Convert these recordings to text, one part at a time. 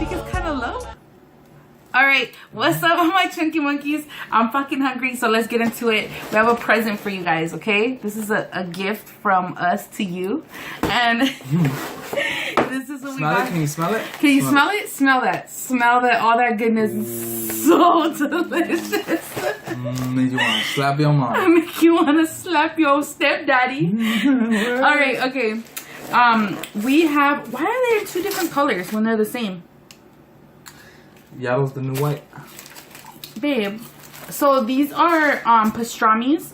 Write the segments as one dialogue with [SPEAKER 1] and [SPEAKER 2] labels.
[SPEAKER 1] think it's kind of low. Alright, what's up my chunky monkeys? I'm fucking hungry, so let's get into it. We have a present for you guys, okay? This is a gift from us to you. And this is what we got.
[SPEAKER 2] Can you smell it?
[SPEAKER 1] Can you smell it? Smell that. Smell that. All that goodness is so delicious.
[SPEAKER 2] Make you want to slap your mom.
[SPEAKER 1] I make you want to slap your stepdaddy. Alright, okay. We have... Why are they in two different colors when they're the same?
[SPEAKER 2] Yellow's the new white.
[SPEAKER 1] Babe, so these are pastrami's.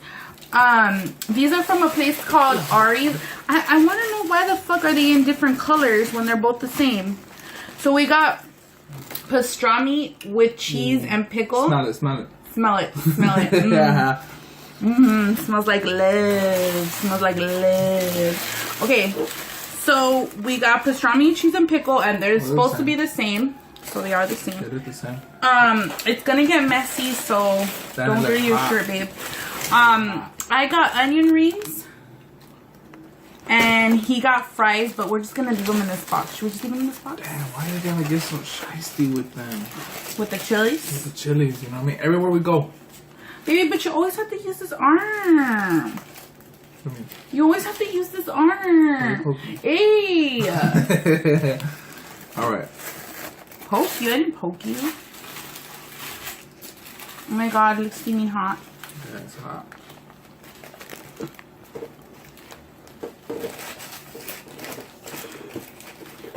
[SPEAKER 1] These are from a place called Ari's. I want to know why the fuck are they in different colors when they're both the same. So we got pastrami with cheese and pickle.
[SPEAKER 2] Smell it, smell it.
[SPEAKER 1] Smell it, smell it.
[SPEAKER 2] Yeah.
[SPEAKER 1] Smells like love. Smells like love. Okay, so we got pastrami, cheese, and pickle, and they're supposed to be the same. So they are the same.
[SPEAKER 2] They're the same.
[SPEAKER 1] It's gonna get messy, so don't wear your shirt, babe. I got onion rings, and he got fries, but we're just gonna leave them in this box. Should we just leave them in this box?
[SPEAKER 2] Damn, why are you gonna get so shiesty with them?
[SPEAKER 1] With the chilies?
[SPEAKER 2] With the chilies, you know what I mean? Everywhere we go. Baby,
[SPEAKER 1] but you always have to use this arm. You always have to use this arm. Hey!
[SPEAKER 2] Alright.
[SPEAKER 1] Poke you? I didn't poke you. Oh my god, it looks steaming hot.
[SPEAKER 2] Yeah, it's hot.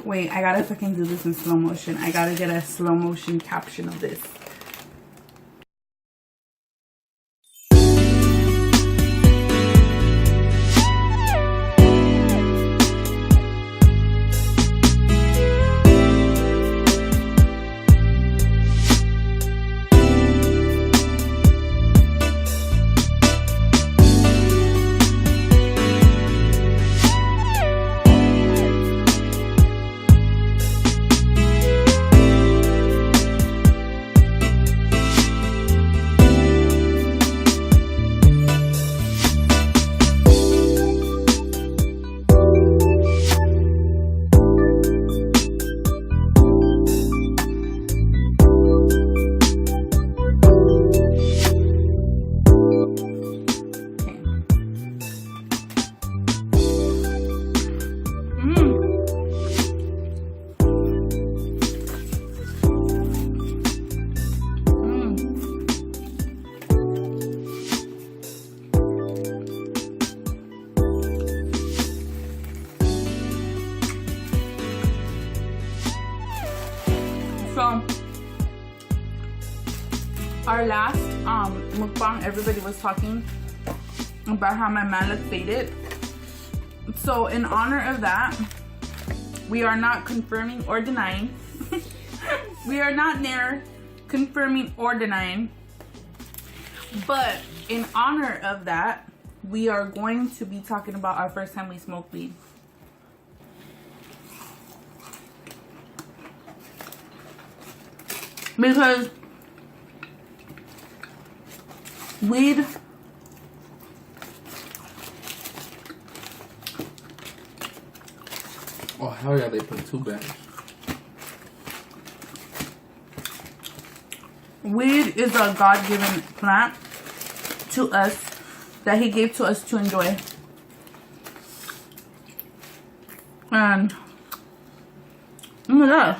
[SPEAKER 1] Wait, I gotta fucking do this in slow motion. I gotta get a slow motion caption of this. So, our last mukbang, everybody was talking about how my man looked faded. So, in honor of that, we are not confirming or denying. We are not near confirming or denying. But in honor of that, we are going to be talking about our first time we smoked weed. Because weed
[SPEAKER 2] oh hell yeah, they put 2 bags.
[SPEAKER 1] Weed is a God-given plant to us that he gave to us to enjoy. And oh my god.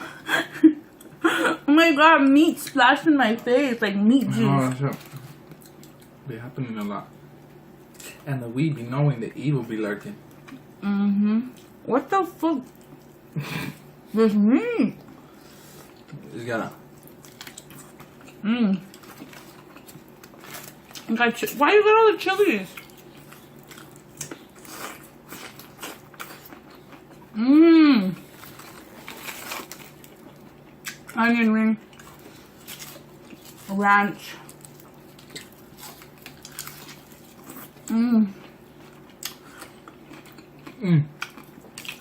[SPEAKER 1] Oh my god, meat splashed in my face, like meat juice.
[SPEAKER 2] Oh, be happening a lot. And the weed be knowing the evil be lurking.
[SPEAKER 1] What the fuck? This meat.
[SPEAKER 2] It's gotta.
[SPEAKER 1] Why you got all the chilies? Onion ring. Ranch.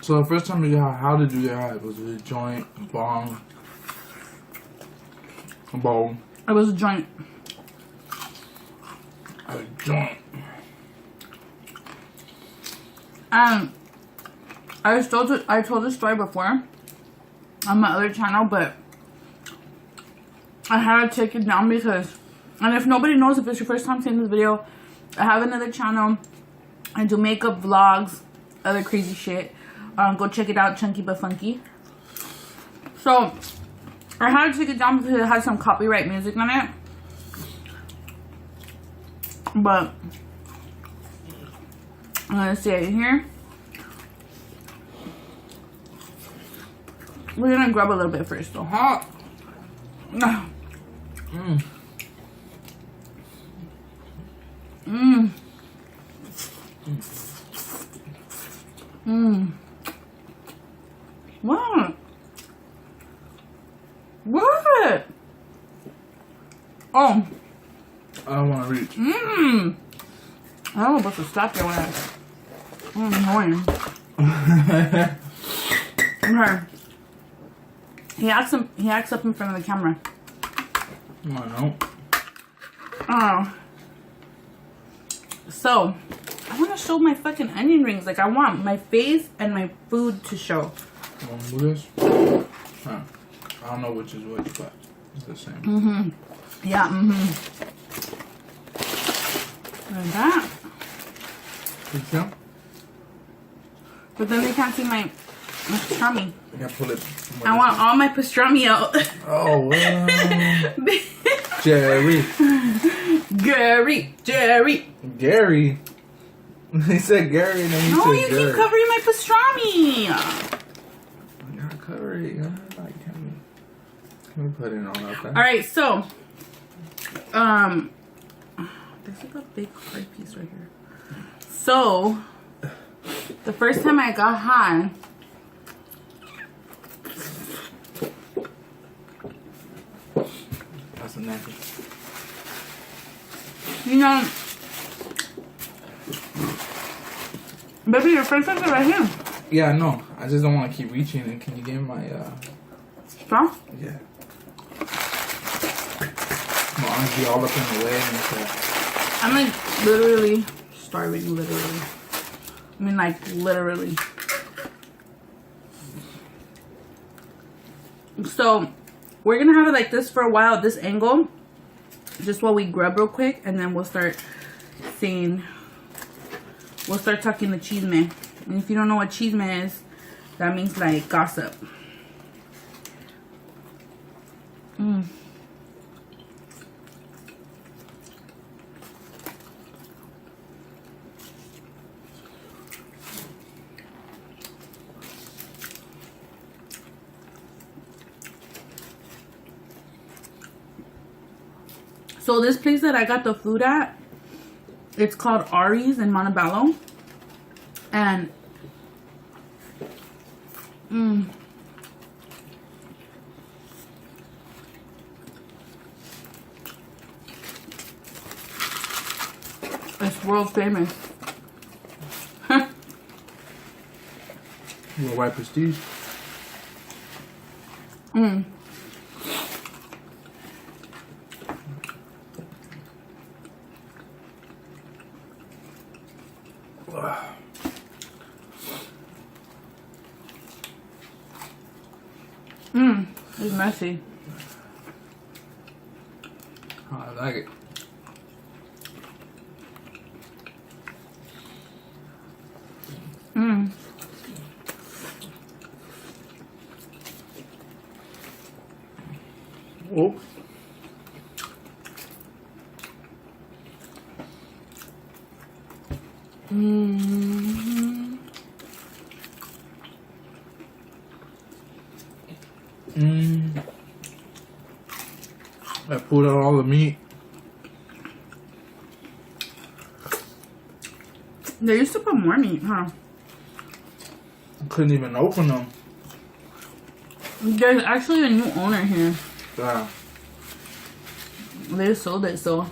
[SPEAKER 2] So the first time you got, how did you get it? Was it a joint, a bong, a bowl?
[SPEAKER 1] It was a joint.
[SPEAKER 2] A joint.
[SPEAKER 1] I told this story before, on my other channel, but I had to take it down because, and if nobody knows, if it's your first time seeing this video, I have another channel. I do makeup vlogs, other crazy shit. Go check it out, Chunky But Funky. So I had to take it down because it had some copyright music on it. But I'm gonna see it here. We're gonna grab a little bit first though.
[SPEAKER 2] Hot.
[SPEAKER 1] Mmm.
[SPEAKER 2] Mm.
[SPEAKER 1] Mmm. Mmm. What? What? Oh.
[SPEAKER 2] I don't want to reach.
[SPEAKER 1] Mmm. I was about to slap your ass. Annoying. Okay. He acts up in front of the camera.
[SPEAKER 2] I don't.
[SPEAKER 1] Oh. So, I want to show my fucking onion rings. Like, I want my face and my food to show.
[SPEAKER 2] You want to do this? Huh. I don't know which is which, but it's the same.
[SPEAKER 1] Mm-hmm. Yeah, mm-hmm. Like that.
[SPEAKER 2] You sure?
[SPEAKER 1] But then they can't see my pastrami.
[SPEAKER 2] Yeah, pull it.
[SPEAKER 1] I want all my pastrami out.
[SPEAKER 2] Oh, well. Jerry. Gary. He said Gary and then he
[SPEAKER 1] No,
[SPEAKER 2] said
[SPEAKER 1] you
[SPEAKER 2] Gary.
[SPEAKER 1] keep covering my pastrami.
[SPEAKER 2] I gotta cover it. Can we put it on up there?
[SPEAKER 1] Alright, so there's like a big hard piece right here. So the first time I got high,
[SPEAKER 2] That's a napkin.
[SPEAKER 1] you know, baby, your friend says it right here.
[SPEAKER 2] Yeah, I know. I just don't want to keep reaching. And can you get my
[SPEAKER 1] Straw?
[SPEAKER 2] yeah. My arms be all up in the way and stuff.
[SPEAKER 1] I'm like literally starving, literally. I mean, like literally. So we're gonna have it like this for a while at this angle, just while we grub real quick, and then we'll start seeing. We'll start talking the chisme. And if you don't know what chisme is, that means like gossip. Mmm. So this place that I got the food at, it's called Ari's in Montebello. And it's world famous.
[SPEAKER 2] Your white prestige.
[SPEAKER 1] It's messy.
[SPEAKER 2] I like it. Oops. I pulled out all the meat.
[SPEAKER 1] They used to put more meat, huh?
[SPEAKER 2] I couldn't even open them.
[SPEAKER 1] There's actually a new owner here.
[SPEAKER 2] Yeah.
[SPEAKER 1] They sold it, so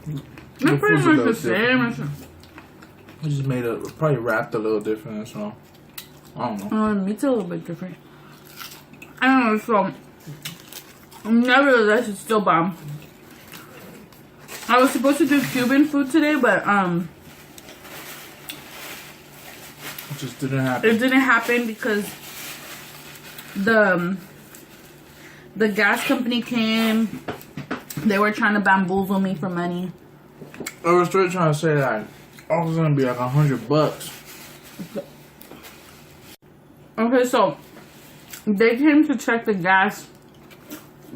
[SPEAKER 2] The
[SPEAKER 1] they're pretty
[SPEAKER 2] food's a
[SPEAKER 1] much the
[SPEAKER 2] little
[SPEAKER 1] same.
[SPEAKER 2] different. I just made it, probably wrapped a little different, so I don't know.
[SPEAKER 1] Meat's a little bit different. I don't know, so nevertheless, it's still bomb. I was supposed to do Cuban food today, but
[SPEAKER 2] It just didn't happen.
[SPEAKER 1] it didn't happen because the gas company came. They were trying to bamboozle me for money.
[SPEAKER 2] I was still trying to say that I was gonna be like $100.
[SPEAKER 1] Okay, so they came to check the gas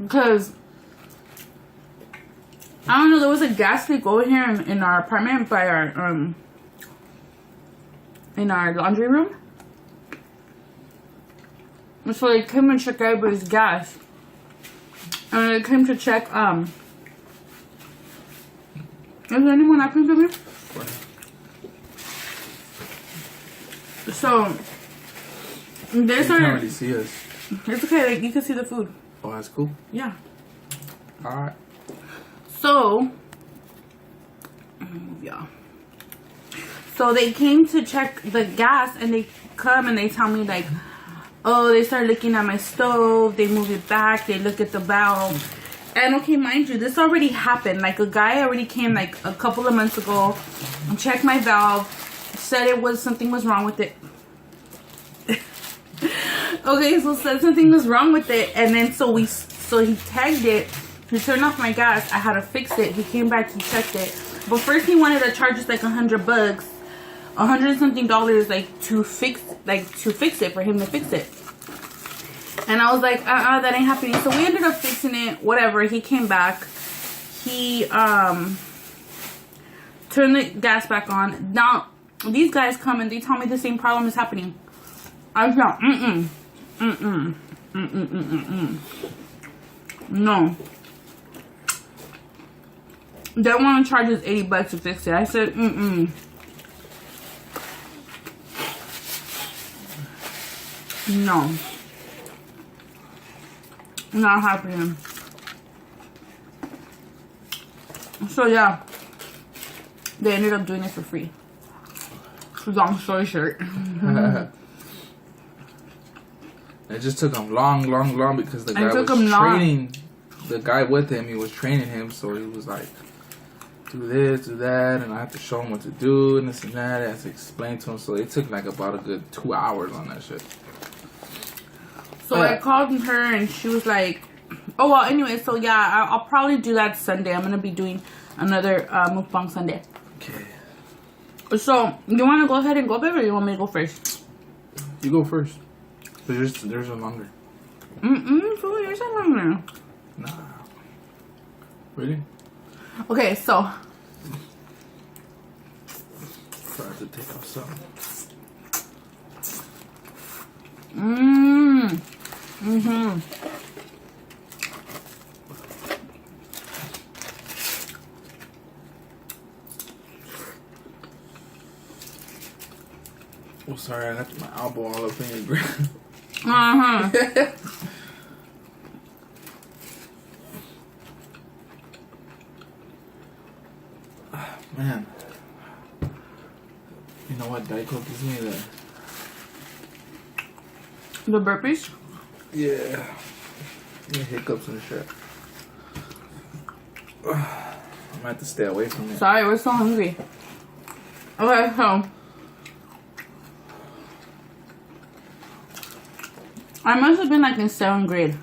[SPEAKER 1] because I don't know, there was a gas leak over here in our apartment by our in our laundry room. And so they came and checked everybody's gas. And they came to check is there anyone happening to me? So they
[SPEAKER 2] You can't
[SPEAKER 1] started.
[SPEAKER 2] really see us.
[SPEAKER 1] It's okay, like, you can see the food.
[SPEAKER 2] Oh, that's cool.
[SPEAKER 1] Yeah.
[SPEAKER 2] Alright.
[SPEAKER 1] So, yeah. So they came to check the gas, and they come and they tell me like, oh, they started looking at my stove. They move it back. They look at the valve. And okay, mind you, this already happened. Like, a guy already came like a couple of months ago and checked my valve. Said something was wrong with it. Okay, so said something was wrong with it, and then so he tagged it. He turned off my gas. I had to fix it. He came back, he checked it, but first he wanted to charge us like $100, $100 something, like to fix it, for him to fix it. And I was like, that ain't happening. So we ended up fixing it. Whatever. He came back. He turned the gas back on. Now these guys come and they tell me the same problem is happening. I was like, no. They want to charge us $80 to fix it. I said, no. Not happening. So yeah, they ended up doing it for free. Long story short.
[SPEAKER 2] It just took him long because the guy was training the guy with him. He was training him, so he was like, do this, do that, and I have to show him what to do, and this and that. I have to explain to him. So it took like about a good 2 hours on that shit.
[SPEAKER 1] So I called her, and she was like, oh, well, anyway, so yeah, I'll probably do that Sunday. I'm going to be doing another mukbang Sunday.
[SPEAKER 2] Okay.
[SPEAKER 1] So, you want to go ahead and go, babe, or you want me to go first?
[SPEAKER 2] You go first. There's a longer.
[SPEAKER 1] So yours are longer.
[SPEAKER 2] Nah. Really?
[SPEAKER 1] Okay, so.
[SPEAKER 2] Try to take off some. Oh, sorry, I got my elbow all up in your ground. Man. You know what Daiko gives me
[SPEAKER 1] The burpees?
[SPEAKER 2] Yeah. The hiccups and shit. I'm gonna have to stay away from it.
[SPEAKER 1] Sorry, we're so hungry. Okay, so. I must have been like in 7th grade.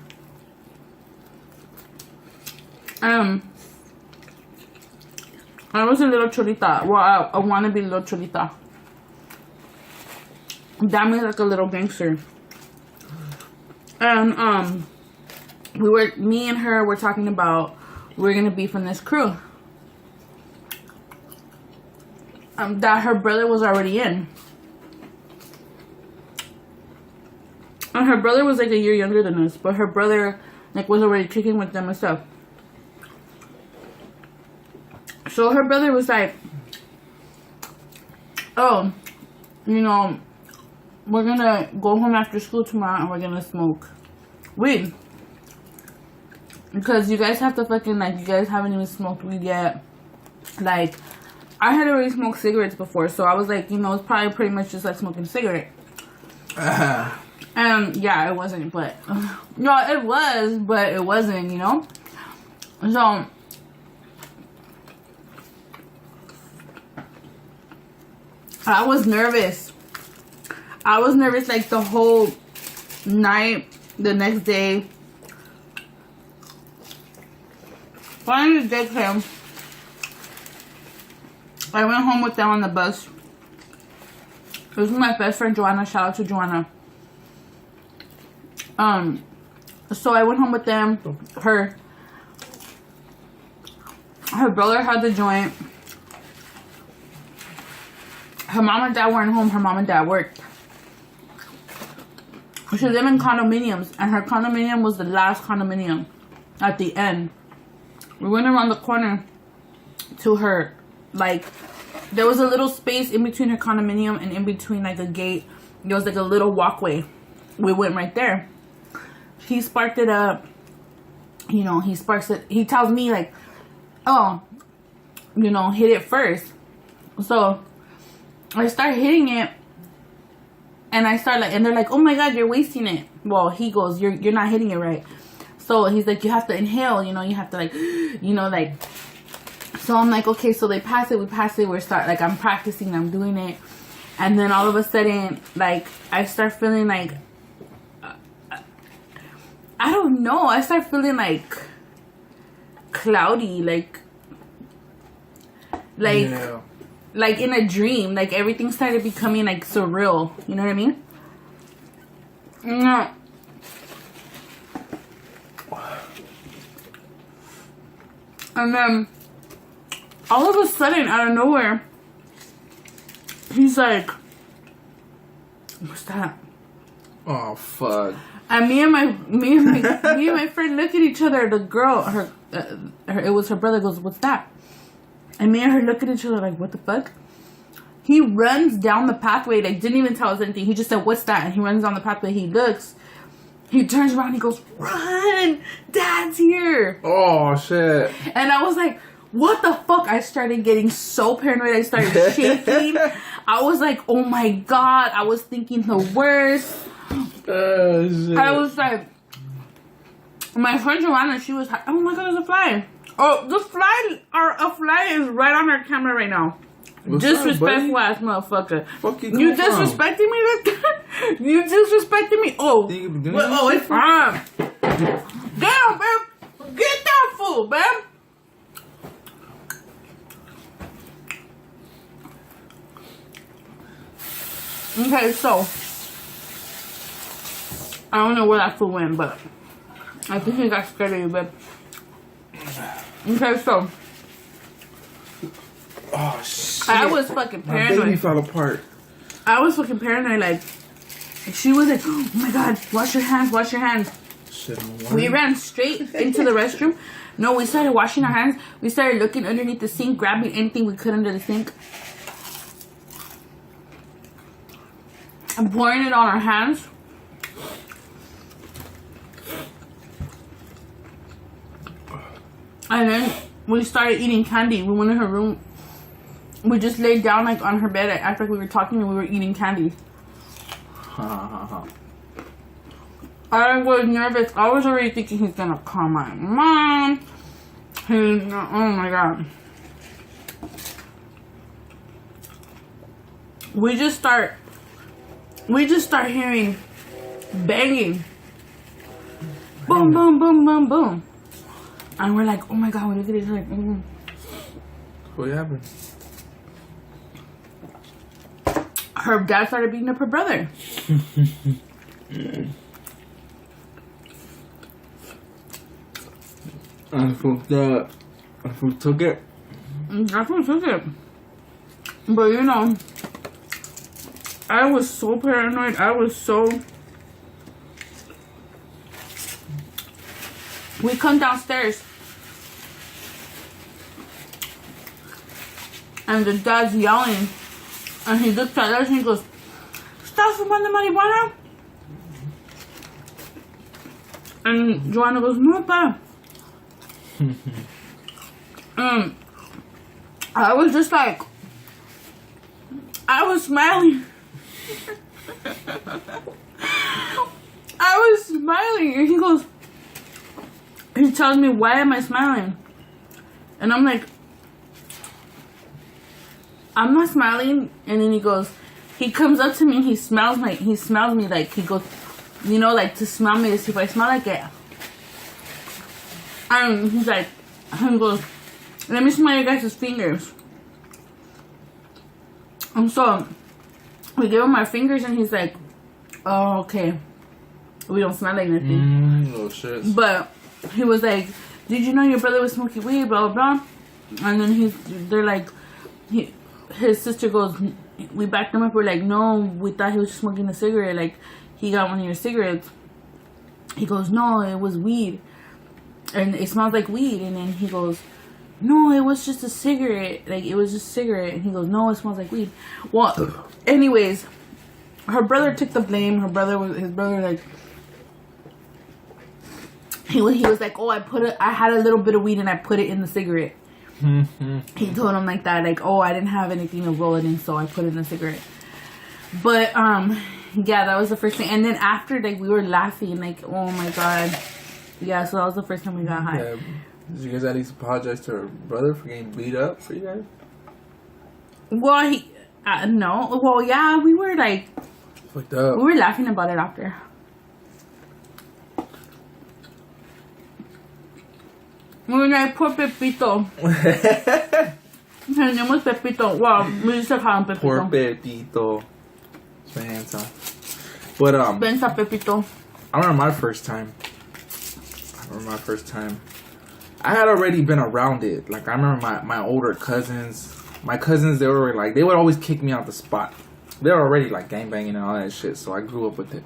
[SPEAKER 1] I was a little chulita. Well, I want to be a little chulita. That means like a little gangster. And me and her were talking about we're gonna be from this crew. That her brother was already in. And her brother was like a year younger than us, but her brother like was already kicking with them and stuff. So her brother was like, oh, you know, we're gonna go home after school tomorrow and we're gonna smoke weed. Because you guys have to fucking, like, you guys haven't even smoked weed yet. Like, I had already smoked cigarettes before, so I was like, you know, it's probably pretty much just like smoking a cigarette. Yeah, it wasn't, but no, it was, but it wasn't, you know. So I was nervous. I was nervous like the whole night The next day, finally the day came. I went home with them on the bus. It was with my best friend Joanna. Shout out to Joanna. So I went home with them. Her brother had the joint. Her mom and dad weren't home. Her mom and dad worked. She lived in condominiums, and her condominium was the last condominium at the end. We went around the corner to her, like, there was a little space in between her condominium and in between, like, a gate. There was, like, a little walkway. We went right there. He sparked it up. You know, he sparks it. He tells me, like, oh, you know, hit it first. So I start hitting it. And I start, like, and they're like, oh my God, you're wasting it. Well, he goes, you're not hitting it right. So he's like, you have to inhale, you know, you have to, like, you know, like. So I'm like, okay, so they pass it, we pass it, like, I'm practicing, I'm doing it. And then all of a sudden, like, I start feeling like, I don't know, I start feeling like cloudy, like yeah. Like in a dream, like everything started becoming like surreal. You know what I mean? Yeah. And then all of a sudden, out of nowhere, he's like, "What's that?"
[SPEAKER 2] Oh fuck!
[SPEAKER 1] And me and my friend look at each other. The girl, it was her brother. Goes, "What's that?" And me and her look at each other like, what the fuck? He runs down the pathway, like, didn't even tell us anything. He just said, what's that? And he runs down the pathway. He looks. He turns around. He goes, run! Dad's here!
[SPEAKER 2] Oh, shit.
[SPEAKER 1] And I was like, what the fuck? I started getting so paranoid. I started shaking. I was like, oh my God. I was thinking the worst.
[SPEAKER 2] Shit.
[SPEAKER 1] I was like, my friend Joanna, she was like, oh my God, there's a fly. Oh, a fly is right on our camera right now.
[SPEAKER 2] What's
[SPEAKER 1] disrespectful
[SPEAKER 2] up,
[SPEAKER 1] ass motherfucker.
[SPEAKER 2] Fuck you
[SPEAKER 1] disrespecting me like that? You disrespecting me? Oh, it's fine. Damn, babe. Get that fool, babe. Okay, so I don't know where that fool went, but I think he got scared of you, babe. Okay, so
[SPEAKER 2] oh shit!
[SPEAKER 1] I was fucking paranoid.
[SPEAKER 2] My baby fell apart.
[SPEAKER 1] I was fucking paranoid. Like, she was like, "Oh my God, wash your hands, wash your hands."
[SPEAKER 2] Shit,
[SPEAKER 1] we ran straight into the restroom. No, we started washing our hands. We started looking underneath the sink, grabbing anything we could under the sink, and pouring it on our hands. And then we started eating candy. We went in her room. We just laid down like on her bed. I acted like we were talking and we were eating candy. I was nervous. I was already thinking he's gonna call my mom. Oh my God. We just start hearing banging. Boom, boom, boom, boom, boom. And we're like, oh my God, we look at each other like,
[SPEAKER 2] What happened?
[SPEAKER 1] Her dad started beating up her brother.
[SPEAKER 2] I took it.
[SPEAKER 1] That's what took it. But you know, I was so paranoid. We come downstairs. And the dad's yelling. And he looks at us and he goes, "Stop fumando marijuana?" And Joanna goes, "No, pa." I was just like, I was smiling. I was smiling. And he goes, he tells me, why am I smiling? And I'm like, I'm not smiling. And then he goes, he comes up to me, he smells me like, he goes, you know, like to smell me to see if I smell like it. And he's like, he goes, let me smell your guys' fingers. And so we give him our fingers, and he's like, oh, okay. We don't smell like nothing.
[SPEAKER 2] Oh, shit.
[SPEAKER 1] But he was like, did you know your brother was smoking weed, blah, blah, blah. And then they're like, his sister goes, we backed him up. We're like, no, we thought he was smoking a cigarette. Like, he got one of your cigarettes. He goes, no, it was weed. And it smells like weed. And then he goes, no, it was just a cigarette. Like, it was just a cigarette. And he goes, no, it smells like weed. Well, anyways, her brother took the blame. His brother, like, he was like, oh, I had a little bit of weed and I put it in the cigarette. He told him like that, like, oh, I didn't have anything to roll it in, so I put it in the cigarette. But, yeah, that was the first thing. And then after, like, we were laughing, like, oh my god. Yeah, so that was the first time we got high.
[SPEAKER 2] Yeah. Did you guys at least apologize to her brother for getting beat up for you guys?
[SPEAKER 1] Well, no. Well, yeah, we were like,
[SPEAKER 2] fucked up.
[SPEAKER 1] We were laughing about it after. We were like, poor Pepito. His name was Pepito. Wow, we used to call him Pepito.
[SPEAKER 2] Poor Pepito. Spensa. But,
[SPEAKER 1] Spensa Pepito.
[SPEAKER 2] I remember my first time. I had already been around it. Like, I remember my older cousins. My cousins, they were like, they would always kick me out the spot. They were already like gangbanging and all that shit. So I grew up with it.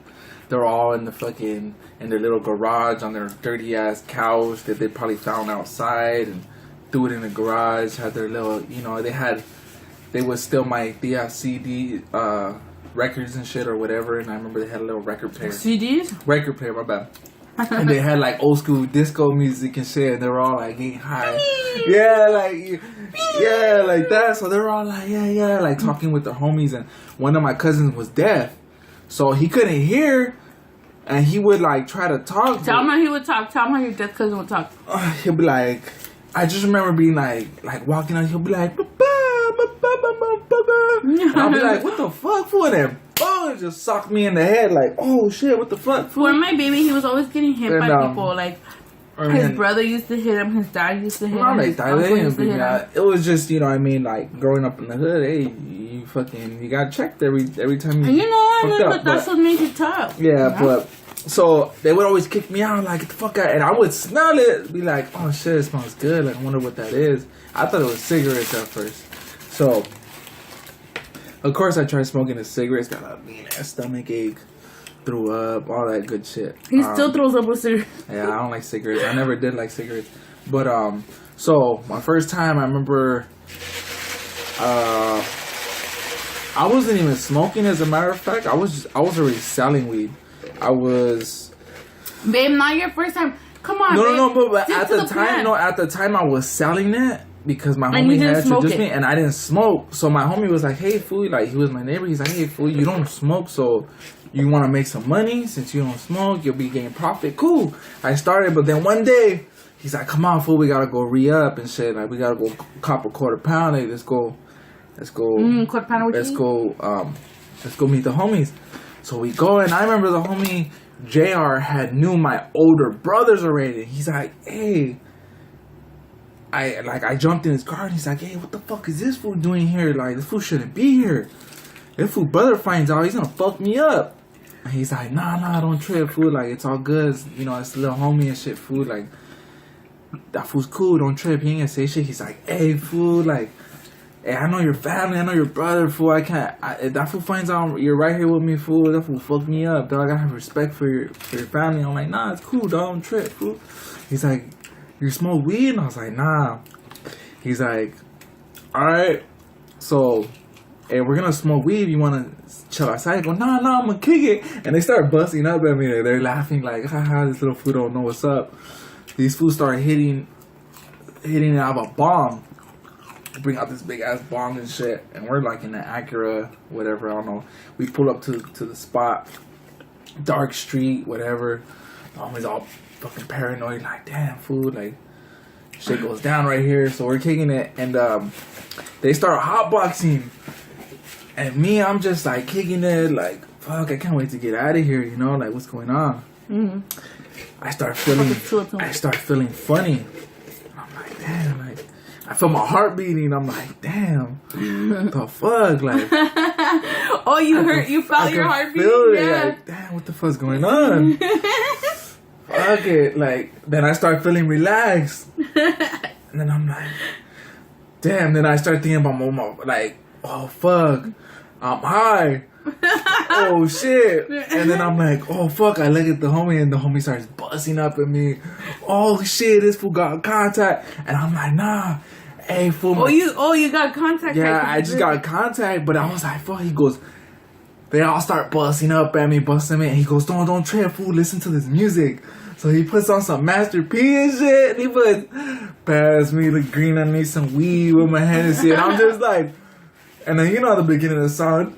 [SPEAKER 2] They were all in their little garage on their dirty ass couch that they probably found outside and threw it in the garage. Had their little, you know, they would steal my CD records and shit or whatever. And I remember they had a little record player.
[SPEAKER 1] CDs?
[SPEAKER 2] Record player, my bad. And they had like old school disco music and shit, and they were all like getting high. Yeah, like that. So they were all like, yeah, like talking with their homies. And one of my cousins was deaf, so he couldn't hear, and he would like try to talk.
[SPEAKER 1] Tell him how he would talk. Tell him how your deaf cousin would talk.
[SPEAKER 2] He'll be like, I just remember being like walking out. He'll be like, and I'll be like, what the fuck for them? Oh, it just socked me in the head like, oh shit, what the fuck?
[SPEAKER 1] For my baby, he was always getting hit by people. Like, his brother used to hit him, his dad used to hit him, his uncle used to hit him.
[SPEAKER 2] It was just, you know what I mean, like, growing up in the hood, hey, you got checked every time you
[SPEAKER 1] but that's what made you tough.
[SPEAKER 2] Yeah, but, so, they would always kick me out, like, get the fuck out, and I would smell it, be like, oh shit, it smells good, like, I wonder what that is. I thought it was cigarettes at first. So, of course, I tried smoking the cigarettes, got a mean ass stomach ache, threw up, all that good shit.
[SPEAKER 1] He still throws up with cigarettes.
[SPEAKER 2] Yeah, I don't like cigarettes. I never did like cigarettes. But, so, my first time, I remember, I wasn't even smoking, as a matter of fact. I was already selling weed.
[SPEAKER 1] Babe, not your first time. Come on,
[SPEAKER 2] No, but at the time, I was selling it. Because my homie had introduced me and I didn't smoke. So my homie was like, hey, fool. Like, he was my neighbor. He's like, hey, fool, you don't smoke. So you want to make some money? Since you don't smoke, you'll be getting profit. Cool. I started. But then one day, he's like, come on, fool. We got to go re-up and shit. Like, we got to go cop a quarter pound. Like, let's go.
[SPEAKER 1] Quarter pound
[SPEAKER 2] let's go meet the homies. So we go. And I remember the homie JR had knew my older brothers already. He's like, hey. I jumped in his car and he's like, hey, what the fuck is this fool doing here? Like, this fool shouldn't be here. If fool brother finds out, he's gonna fuck me up. And he's like, nah, don't trip, fool. Like, it's all good. You know, it's a little homie and shit, fool. Like, that fool's cool. Don't trip. He ain't gonna say shit. He's like, hey, fool. Like, hey, I know your family. I know your brother, fool. If that fool finds out you're right here with me, fool, that fool fuck me up, dog. I gotta have respect for your family. I'm like, nah, it's cool, dog. Don't trip, fool. He's like, you smoke weed? And I was like, nah. He's like, alright. So, hey, we're gonna smoke weed. You wanna chill outside? I go, nah, I'm gonna kick it. And they start busting up at me. They're laughing like, haha, this little fool don't know what's up. These fools start hitting it out of a bomb. Bring out this big ass bomb and shit. And we're like in the Acura, whatever, I don't know. We pull up to the spot. Dark street, whatever. The homie's all fucking paranoid, like, damn, fool, like, shit goes down right here. So we're kicking it, and they start hotboxing, and me, I'm just like kicking it, like, fuck, I can't wait to get out of here, you know, like, what's going on? Mm-hmm. I start feeling funny. I'm like, damn, like, I feel my heart beating. I'm like, damn, the fuck, like.
[SPEAKER 1] Oh, you felt your heart beating? Yeah.
[SPEAKER 2] Like, damn, what the fuck's going on? Fuck it, like, then I start feeling relaxed. And then I'm like, damn, then I start thinking about my, like, oh, fuck, I'm high. Oh, shit. And then I'm like, oh, fuck, I look at the homie, and the homie starts busting up at me. Oh, shit, this fool got contact. And I'm like, nah. Hey, fool.
[SPEAKER 1] You got contact.
[SPEAKER 2] Yeah, I just got contact, but I was like, fuck. He goes, they all start busting up at me, busting me, and he goes, don't trip, fool, listen to this music. So he puts on some Master P and shit, and he puts, pass me the green, I need some weed with my Hennessy, and I'm just like, and then you know the beginning of the song,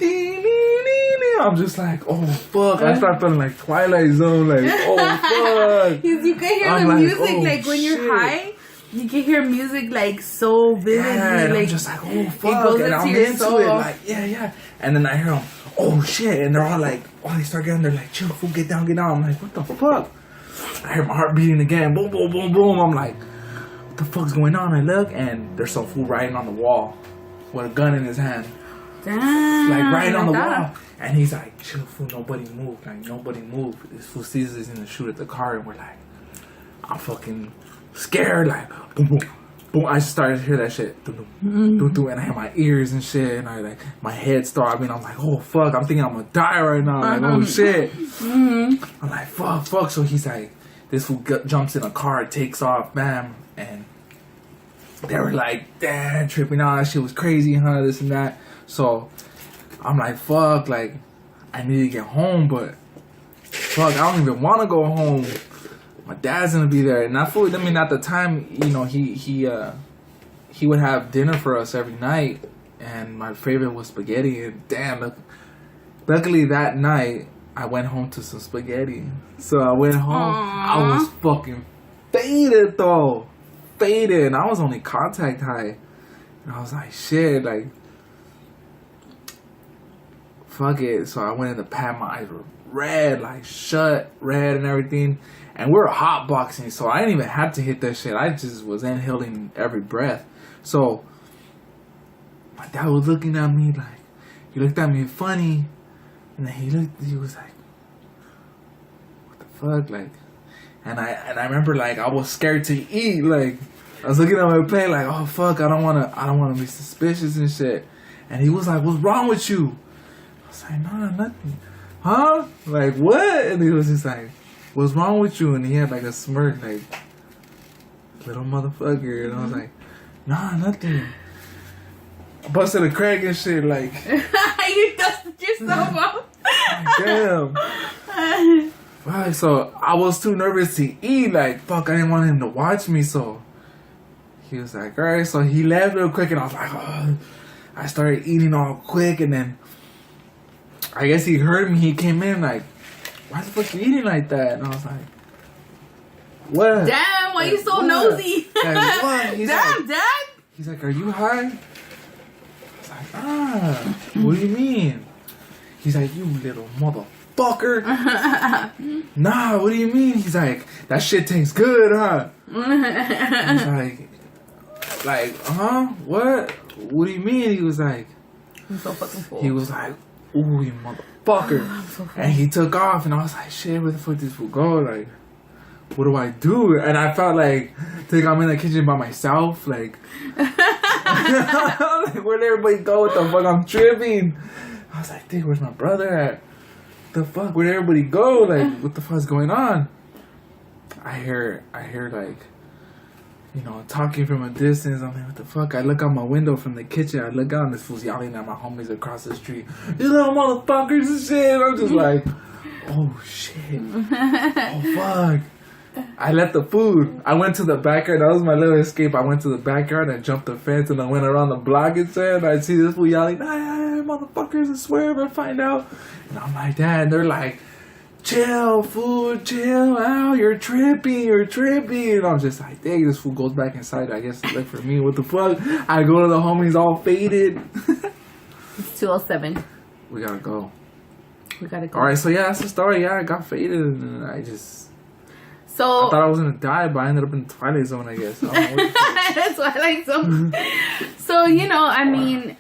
[SPEAKER 2] I'm just like, oh fuck, I start feeling like Twilight Zone, like, oh fuck.
[SPEAKER 1] You can hear the music, like when you're high. You can hear music like so vividly,
[SPEAKER 2] and
[SPEAKER 1] like
[SPEAKER 2] I'm just like, oh fuck, and I'm into it, like yeah. And then I hear them, oh shit, and they're all like, oh, they start getting, they're like, chill, fool, get down. I'm like, what the fuck? I hear my heart beating again, boom, boom, boom, boom. I'm like, what the fuck's going on? I look, and there's some fool riding on the wall with a gun in his hand, like riding on the wall, and he's like, chill, fool, nobody move, like nobody move. This fool sees us in the shoot at the car, and we're like, I'm fucking scared, like boom, boom, boom. I started to hear that shit, doo, doo, doo, doo, and I had my ears and shit, and I like my head started. I'm like, oh fuck, I'm thinking I'm gonna die right now. Like, oh shit. I'm like, fuck. So he's like, this fool jumps in a car, takes off, bam, and they were like, damn, tripping out. That shit was crazy, huh? This and that. So I'm like, fuck, like I need to get home, but fuck, I don't even want to go home. My dad's gonna be there, and not fully. I mean, at the time, you know, he would have dinner for us every night, and my favorite was spaghetti. And damn, luckily that night I went home to some spaghetti. So I went home. Aww. I was fucking faded though, and I was only contact high, and I was like, shit, like, fuck it. So I went in the pad. My eyes were red, like shut, red, and everything. And we were hot boxing, so I didn't even have to hit that shit. I just was inhaling every breath. So my dad was looking at me like, he looked at me funny, and then he was like, what the fuck, like, and I remember like I was scared to eat, like I was looking at my plate like, oh fuck, I don't wanna be suspicious and shit. And he was like, what's wrong with you? I was like, no, nothing. Huh? Like what? And he was just like, what's wrong with you? And he had like a smirk, like, little motherfucker. And I was like, nah, nothing. Busted a crack and shit, like.
[SPEAKER 1] You dusted yourself up.
[SPEAKER 2] Damn. Right, so I was too nervous to eat, like, fuck, I didn't want him to watch me, so he was like, alright, so he left real quick, and I was like, oh. I started eating all quick, and then I guess he heard me. He came in like, why the fuck you eating like that? And I was like, what?
[SPEAKER 1] Damn, why you so nosy?
[SPEAKER 2] Like, what? He's
[SPEAKER 1] damn,
[SPEAKER 2] like,
[SPEAKER 1] Dad.
[SPEAKER 2] He's like, are you high? I was like, what do you mean? He's like, you little motherfucker. Nah, what do you mean? He's like, that shit tastes good, huh? He's like, what? What do you mean? He was like,
[SPEAKER 1] I'm so fucking full.
[SPEAKER 2] He was like, ooh, you motherfucker. So and he took off, and I was like, shit, where the fuck this fool go? Like, what do I do? And I felt like I'm in the kitchen by myself, like, like, where'd everybody go? What the fuck? I'm tripping. I was like, dude, where's my brother at? The fuck? Where'd everybody go? Like, what the fuck's going on? I hear like, you know, talking from a distance. I'm like, what the fuck? I look out my window from the kitchen. I look out, and this fool's yelling at my homies across the street. You little motherfuckers and shit. I'm just like, oh shit. Oh fuck. I left the food. I went to the backyard. That was my little escape. I went to the backyard and jumped the fence, and I went around the block and shit. And I see this fool yelling, hey, motherfuckers, I swear if I find out. And I'm like, Dad. And they're like, chill, fool, chill out. You're tripping. And I'm just like, dang, this fool goes back inside. I guess to look for me. What the fuck? I go to the homies all faded.
[SPEAKER 1] It's 2:07.
[SPEAKER 2] We gotta go.
[SPEAKER 1] We gotta go.
[SPEAKER 2] All right, so yeah, that's the story. Yeah, I got faded, and I
[SPEAKER 1] thought
[SPEAKER 2] I was gonna die, but I ended up in the Twilight Zone, I guess.
[SPEAKER 1] That's Twilight Zone. So I mean,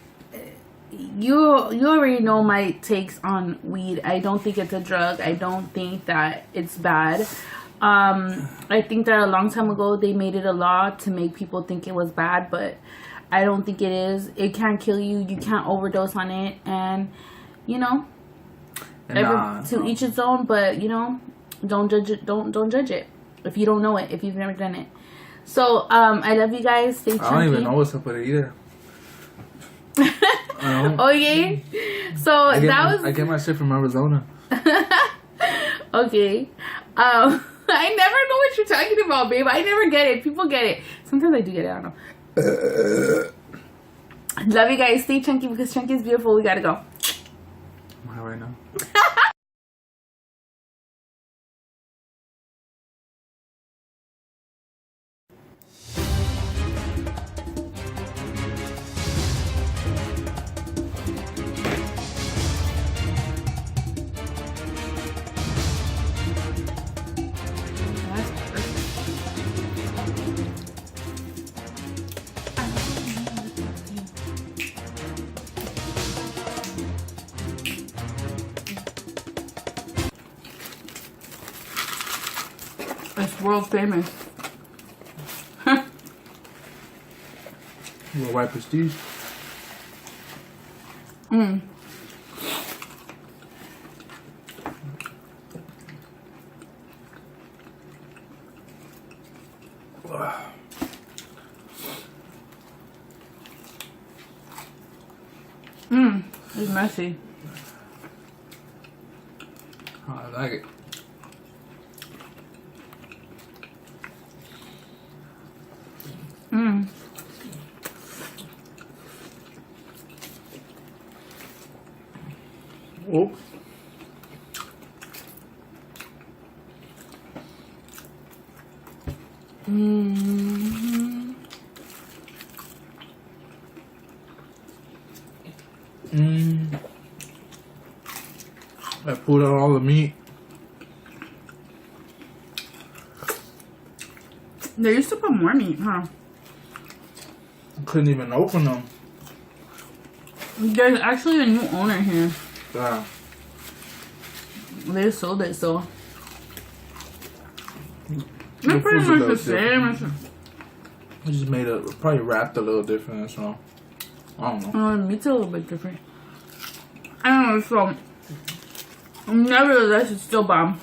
[SPEAKER 1] you already know my takes on weed. I don't think it's a drug. I don't think that it's bad. I think that a long time ago they made it a law to make people think it was bad, but I don't think it is. It can't kill you. You can't overdose on it, and to each its own. But don't judge it. Don't judge it if you don't know it. If you've never done it. So I love you guys. Stay chunky.
[SPEAKER 2] I don't even know what's up with it either.
[SPEAKER 1] Okay. So I
[SPEAKER 2] get my shit from Arizona.
[SPEAKER 1] Okay. I never know what you're talking about, babe. I never get it. People get it. Sometimes I do get it. I don't know. Love you guys. Stay chunky because chunky is beautiful. We gotta go.
[SPEAKER 2] Am I right now?
[SPEAKER 1] It's world famous.
[SPEAKER 2] Little white prestige.
[SPEAKER 1] It's messy.
[SPEAKER 2] Oh, I like it. Oh. I pulled out all the meat.
[SPEAKER 1] They used to put more meat, huh?
[SPEAKER 2] Couldn't even open them.
[SPEAKER 1] There's actually a new owner here.
[SPEAKER 2] Yeah.
[SPEAKER 1] They sold it, so they're pretty much the same.
[SPEAKER 2] I just made it, probably wrapped a little different, so I don't know.
[SPEAKER 1] Meat's a little bit different. I don't know, so nevertheless, it's still bomb.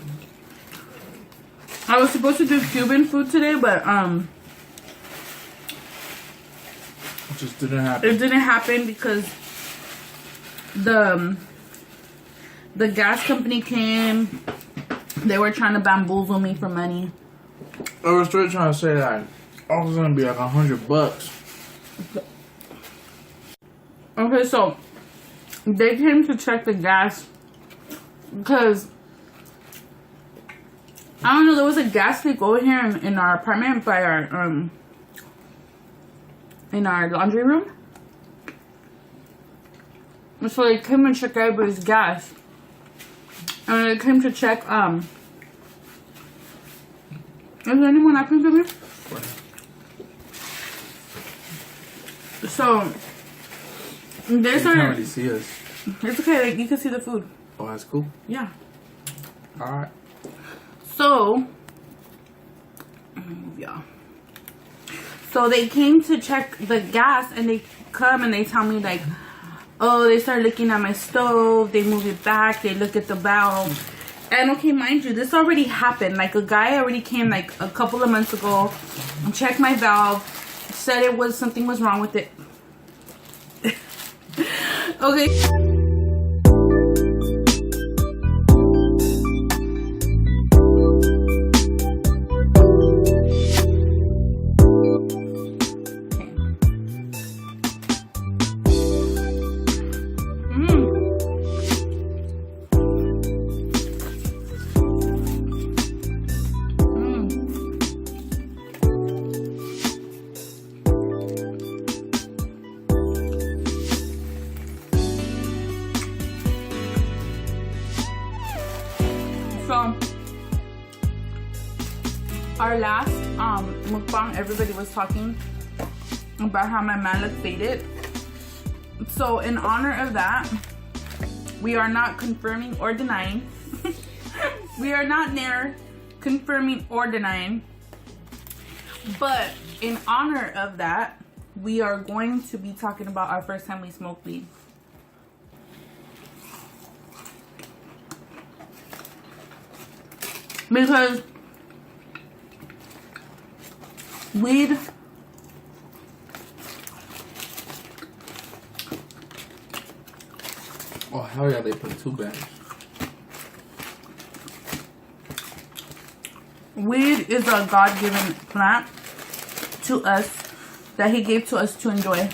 [SPEAKER 1] I was supposed to do Cuban food today, but
[SPEAKER 2] it just didn't happen.
[SPEAKER 1] It didn't happen because the gas company came. They were trying to bamboozle me for money.
[SPEAKER 2] I was straight trying to say that I was gonna be like $100.
[SPEAKER 1] Okay, so they came to check the gas because I don't know, there was a gas leak over here in our apartment by our in our laundry room. So they came and checked everybody's gas. And they came to check is there anyone happening to me? So they started.
[SPEAKER 2] You can't really see us.
[SPEAKER 1] It's okay, like you can see the food.
[SPEAKER 2] Oh, that's cool.
[SPEAKER 1] Yeah.
[SPEAKER 2] Alright.
[SPEAKER 1] So yeah. So they came to check the gas and they come and they tell me like, oh, they start looking at my stove, they move it back, they look at the valve. And okay, mind you, this already happened. Like a guy already came like a couple of months ago and checked my valve, said something was wrong with it. Okay. Our last mukbang, everybody was talking about how my man looked faded. So in honor of that, we are not confirming or denying. We are not near confirming or denying. But in honor of that, we are going to be talking about our first time we smoked weed. Because weed
[SPEAKER 2] oh hell yeah, they put 2 bags.
[SPEAKER 1] Weed is a God-given plant to us that he gave to us to enjoy.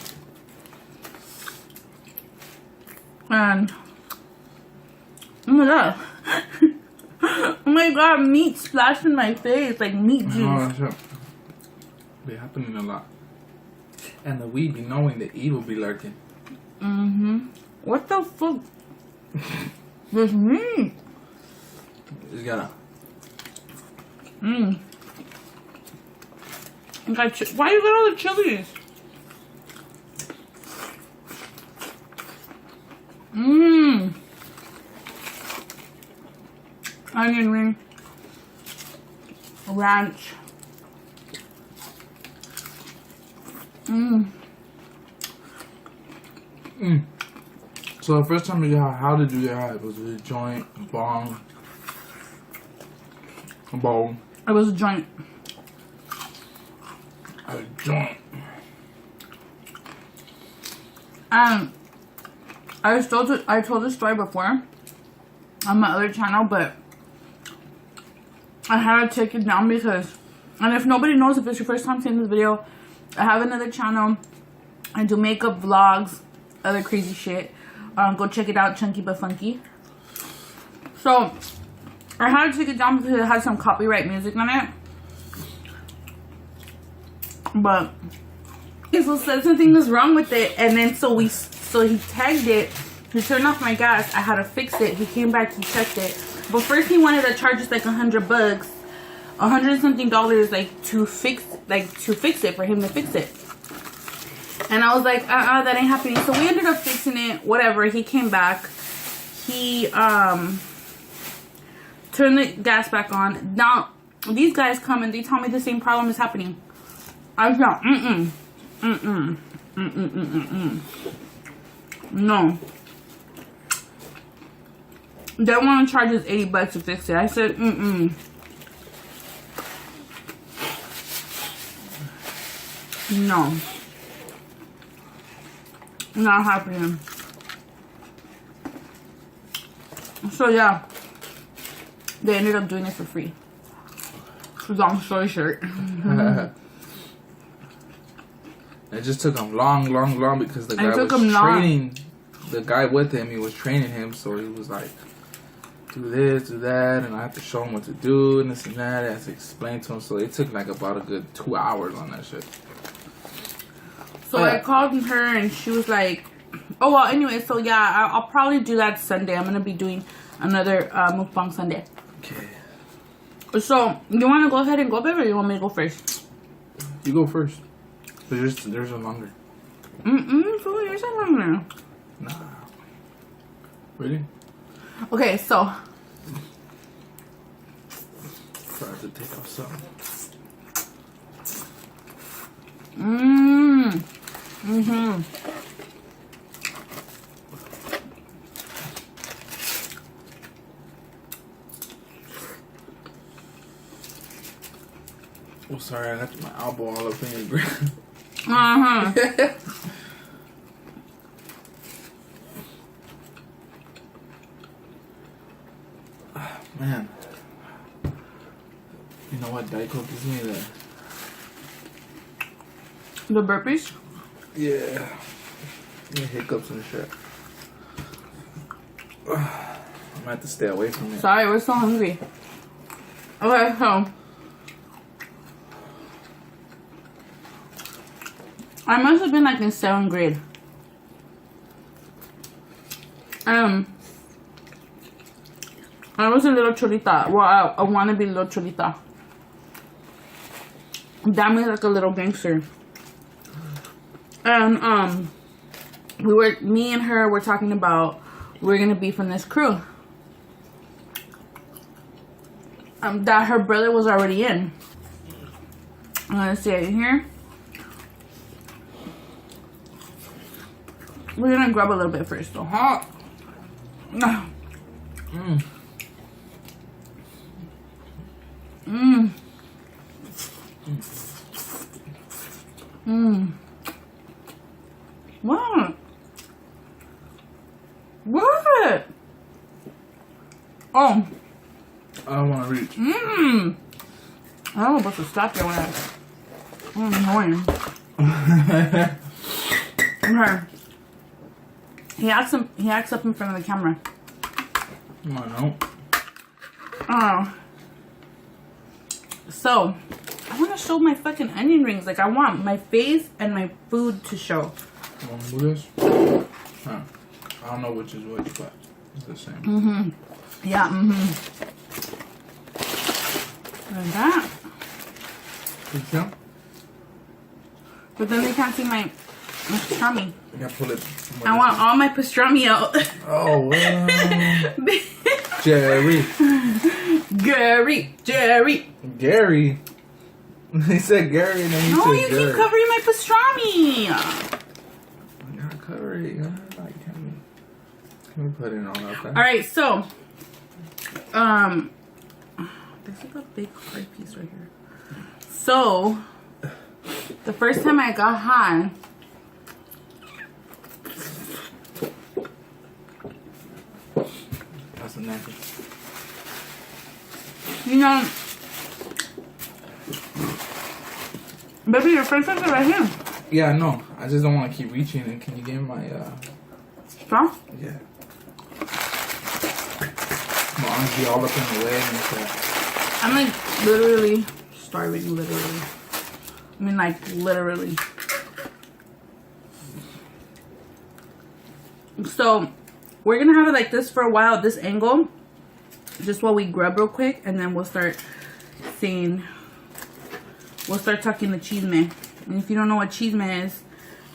[SPEAKER 1] And oh my god. Oh my god, meat splashed in my face, like meat juice.
[SPEAKER 2] No, that's be happening a lot. And the weed be knowing the evil be lurking.
[SPEAKER 1] What the fuck? This meat.
[SPEAKER 2] Just gotta.
[SPEAKER 1] Why you got all the chilies? Onion ring. Ranch.
[SPEAKER 2] So the first time you got, how did you get high? Was it a joint, a bong, a bowl?
[SPEAKER 1] It was a joint.
[SPEAKER 2] A joint.
[SPEAKER 1] I told this story before on my other channel, but I had to take it down because, and if nobody knows, if it's your first time seeing this video, I have another channel. I do makeup vlogs, other crazy shit. Go check it out, Chunky But Funky. So I had to take it down because it had some copyright music on it. But so said something was wrong with it, and then so he tagged it. He turned off my gas. I had to fix it. He came back, he checked it. But first he wanted to charge us like $100, $100 something, like to fix it, for him to fix it. And I was like, that ain't happening. So we ended up fixing it, whatever. He came back. He turned the gas back on. Now these guys come and they tell me the same problem is happening. I was like, no. They want to charge us $80 to fix it. I said, no. Not happening. So yeah, they ended up doing it for free. Long story short.
[SPEAKER 2] It just took him long because the guy was training. The guy with him, he was training him, so he was like, do this, do that, and I have to show him what to do, and this and that. I have to explain to him. So it took like about a good 2 hours on that shit.
[SPEAKER 1] So I called her and she was like, oh well, anyway, so yeah, I'll probably do that Sunday. I'm gonna be doing another mukbang Sunday.
[SPEAKER 2] Okay.
[SPEAKER 1] So you want to go ahead and go, babe, or you want me to go first?
[SPEAKER 2] You go first. There's a longer.
[SPEAKER 1] So yours are longer.
[SPEAKER 2] Nah. Really?
[SPEAKER 1] Okay, so.
[SPEAKER 2] Try to take off some. Oh, sorry, I got my elbow all up in your ground. Man. You know what Diet Coke gives me there?
[SPEAKER 1] The burpees?
[SPEAKER 2] Yeah. Hiccups and shit. I'm gonna have to stay away from it.
[SPEAKER 1] Sorry, we're so hungry. Okay, so I must have been like in 7th grade. I was a little chulita. Well, I want to be a little chulita. That made like a little gangster. And me and her were talking about we're gonna be from this crew. That her brother was already in. I'm gonna see it here. We're gonna grab a little bit first, though. Huh? Mm. Mm. Mm. What? What? Oh.
[SPEAKER 2] I don't want to reach.
[SPEAKER 1] Mmm. I was about to stop your ass. I'm annoying. Okay. He acts up in front of the camera.
[SPEAKER 2] No.
[SPEAKER 1] Oh. So, I want to show my fucking onion rings. Like, I want my face and my food to show.
[SPEAKER 2] You want to do this? Huh. I don't know which is which, but it's the same.
[SPEAKER 1] Mm-hmm. Yeah, mm-hmm. Like that.
[SPEAKER 2] Yeah.
[SPEAKER 1] But then they can't see my pastrami.
[SPEAKER 2] You gotta pull it.
[SPEAKER 1] I want all my pastrami out.
[SPEAKER 2] Oh, Jerry. Gary. He said Gary and then he said
[SPEAKER 1] No, you keep covering my pastrami.
[SPEAKER 2] I gotta cover it. Like, can we put it on up there?
[SPEAKER 1] Alright, so there's like a big hard piece right here. So the first time I got high,
[SPEAKER 2] that's a napkin.
[SPEAKER 1] You know, baby, your french fries are right here.
[SPEAKER 2] Yeah, I know. I just don't want to keep reaching. And can you give me my
[SPEAKER 1] Straw?
[SPEAKER 2] Yeah. My arms be all up in the way and stuff.
[SPEAKER 1] I'm like literally starving, literally. I mean, like literally. So we're gonna have it like this for a while at this angle, just while we grub real quick, and then we'll start talking the chisme. And if you don't know what chisme is,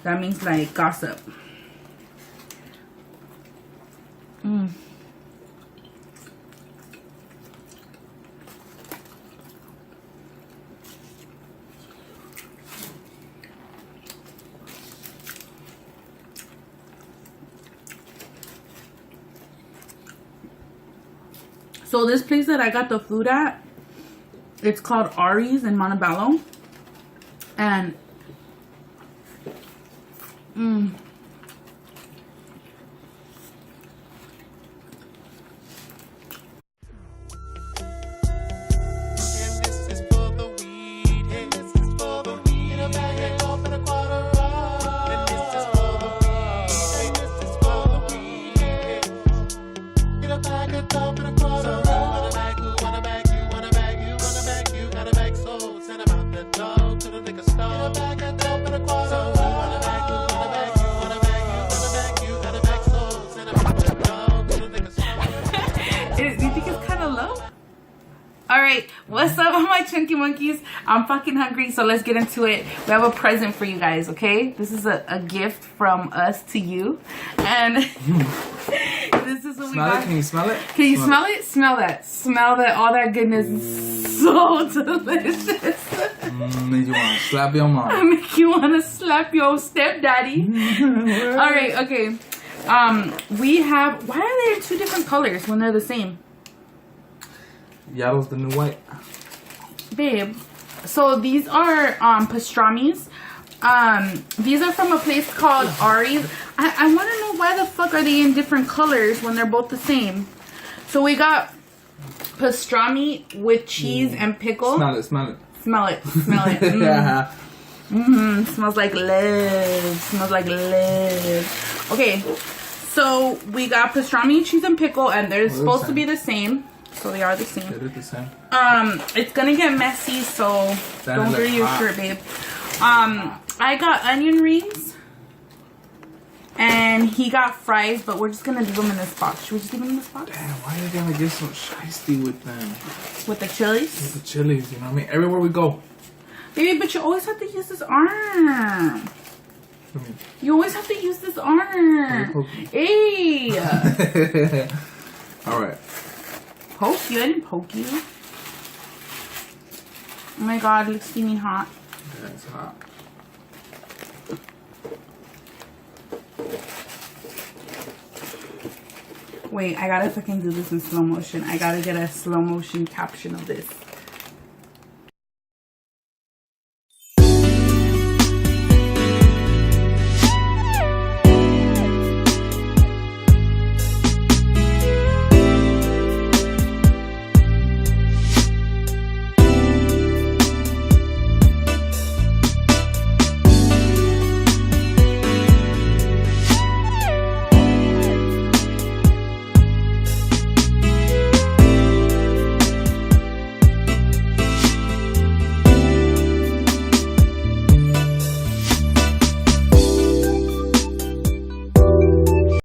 [SPEAKER 1] that means like gossip. Mm. So this place that I got the food at, it's called Ari's in Montebello. And Alright, what's up my chunky monkeys? I'm fucking hungry, so let's get into it. We have a present for you guys, okay? This is a gift from us to you. And this is what we got.
[SPEAKER 2] Can you smell it?
[SPEAKER 1] Can you smell it? Smell that. Smell that. All that goodness is so delicious.
[SPEAKER 2] Make you want to slap your mom.
[SPEAKER 1] I make you want to slap your stepdaddy. Alright, okay. We have... Why are they in two different colors when they're the same?
[SPEAKER 2] Yellow's the new white.
[SPEAKER 1] Babe, so these are pastramis. These are from a place called Ari's. I want to know why the fuck are they in different colors when they're both the same. So we got pastrami with cheese and pickle.
[SPEAKER 2] Smell it, smell it.
[SPEAKER 1] Smell it, smell it.
[SPEAKER 2] Yeah.
[SPEAKER 1] Smells like love. Smells like love. Okay, so we got pastrami, cheese, and pickle, and they're supposed to be the same. So they are the same.
[SPEAKER 2] They're the same.
[SPEAKER 1] It's gonna get messy, so don't dirty your shirt, babe. I got onion rings, and he got fries, but we're just gonna leave them in this box. Should we just leave them in this box?
[SPEAKER 2] Damn, why are you gonna get so shiesty with them?
[SPEAKER 1] With the chilies?
[SPEAKER 2] With the chilies, you know what I mean? Everywhere we go.
[SPEAKER 1] Baby, but you always have to use this arm. You always have to use this arm. Hey.
[SPEAKER 2] All right.
[SPEAKER 1] Poke you? I didn't poke you. Oh my god, it looks steaming hot.
[SPEAKER 2] Yeah, it's hot.
[SPEAKER 1] Wait, I gotta fucking do this in slow motion. I gotta get a slow motion caption of this.